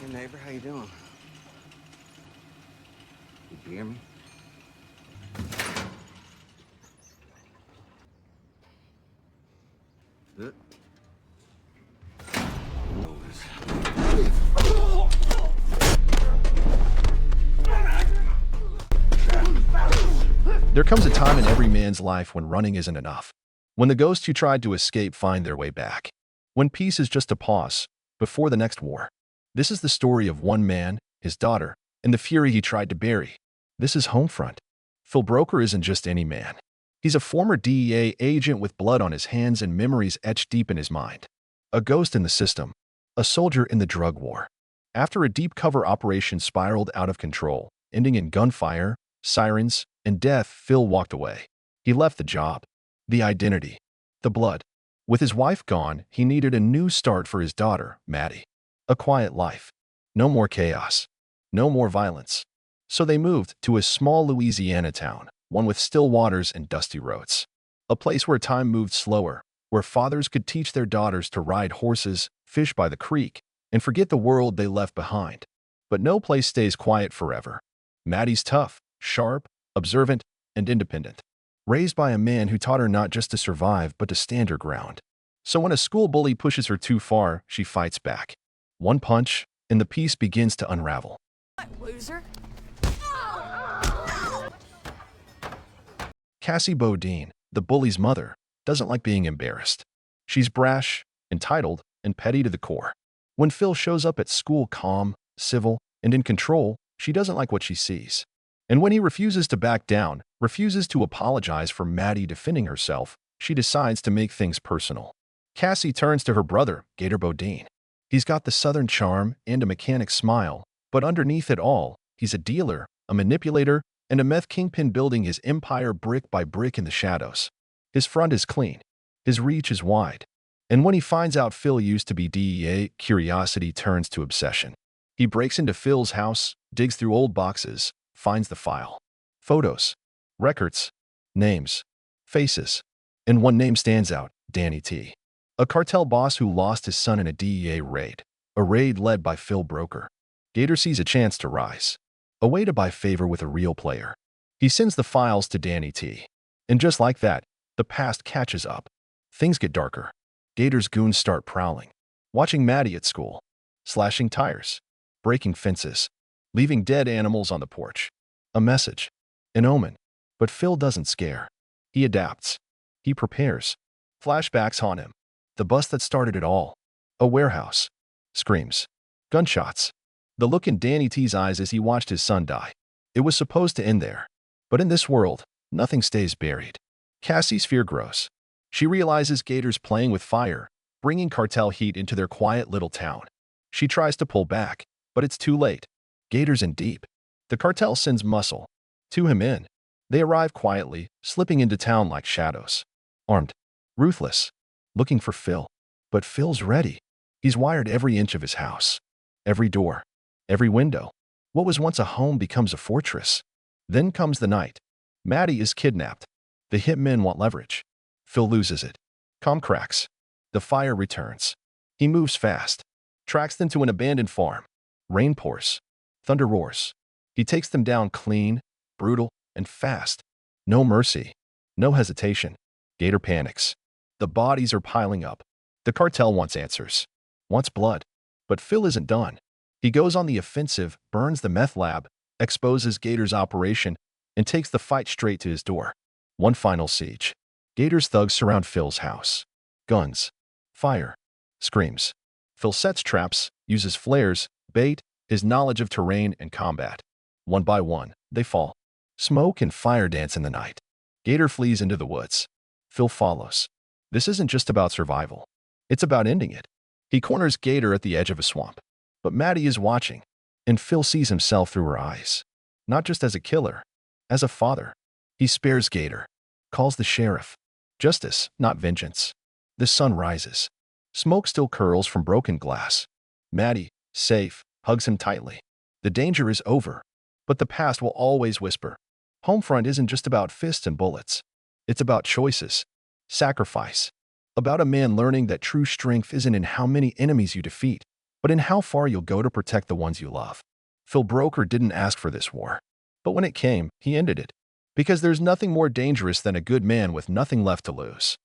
Hey neighbor, how you doing? Did you hear me? Good. There comes a time in every man's life when running isn't enough. When the ghosts who tried to escape find their way back. When peace is just a pause before the next war. This is the story of one man, his daughter, and the fury he tried to bury. This is Homefront. Phil Broker isn't just any man. He's a former DEA agent with blood on his hands and memories etched deep in his mind. A ghost in the system. A soldier in the drug war. After a deep cover operation spiraled out of control, ending in gunfire, sirens, and death, Phil walked away. He left the job, the identity, the blood. With his wife gone, he needed a new start for his daughter, Maddie. A quiet life. No more chaos. No more violence. So they moved to a small Louisiana town, one with still waters and dusty roads. A place where time moved slower, where fathers could teach their daughters to ride horses, fish by the creek, and forget the world they left behind. But no place stays quiet forever. Maddie's tough, sharp, observant, and independent. Raised by a man who taught her not just to survive, but to stand her ground. So when a school bully pushes her too far, she fights back. One punch, and the piece begins to unravel. Loser. Cassie Bodine, the bully's mother, doesn't like being embarrassed. She's brash, entitled, and petty to the core. When Phil shows up at school calm, civil, and in control, she doesn't like what she sees. And when he refuses to back down, refuses to apologize for Maddie defending herself, she decides to make things personal. Cassie turns to her brother, Gator Bodine. He's got the southern charm and a mechanic's smile, but underneath it all, he's a dealer, a manipulator, and a meth kingpin building his empire brick by brick in the shadows. His front is clean. His reach is wide. And when he finds out Phil used to be DEA, curiosity turns to obsession. He breaks into Phil's house, digs through old boxes, finds the file. Photos, records, names, faces. And one name stands out, Danny T. A cartel boss who lost his son in a DEA raid. A raid led by Phil Broker. Gator sees a chance to rise. A way to buy favor with a real player. He sends the files to Danny T. And just like that, the past catches up. Things get darker. Gator's goons start prowling. Watching Maddie at school. Slashing tires. Breaking fences. Leaving dead animals on the porch. A message. An omen. But Phil doesn't scare. He adapts. He prepares. Flashbacks haunt him. The bus that started it all. A warehouse. Screams. Gunshots. The look in Danny T's eyes as he watched his son die. It was supposed to end there. But in this world, nothing stays buried. Cassie's fear grows. She realizes Gator's playing with fire, bringing cartel heat into their quiet little town. She tries to pull back, but it's too late. Gator's in deep. The cartel sends muscle. To him in. They arrive quietly, slipping into town like shadows. Armed. Ruthless. Looking for Phil. But Phil's ready. He's wired every inch of his house. Every door. Every window. What was once a home becomes a fortress. Then comes the night. Maddie is kidnapped. The hitmen want leverage. Phil loses it. Comm cracks. The fire returns. He moves fast. Tracks them to an abandoned farm. Rain pours. Thunder roars. He takes them down clean, brutal, and fast. No mercy. No hesitation. Gator panics. The bodies are piling up. The cartel wants answers. Wants blood. But Phil isn't done. He goes on the offensive, burns the meth lab, exposes Gator's operation, and takes the fight straight to his door. One final siege. Gator's thugs surround Phil's house. Guns. Fire. Screams. Phil sets traps, uses flares, bait, his knowledge of terrain and combat. One by one, they fall. Smoke and fire dance in the night. Gator flees into the woods. Phil follows. This isn't just about survival. It's about ending it. He corners Gator at the edge of a swamp. But Maddie is watching, and Phil sees himself through her eyes. Not just as a killer, as a father. He spares Gator. Calls the sheriff. Justice, not vengeance. The sun rises. Smoke still curls from broken glass. Maddie, safe, hugs him tightly. The danger is over, but the past will always whisper. Homefront isn't just about fists and bullets. It's about choices, sacrifice. About a man learning that true strength isn't in how many enemies you defeat, but in how far you'll go to protect the ones you love. Phil broke or didn't ask for this war. But when it came, he ended it. Because there's nothing more dangerous than a good man with nothing left to lose.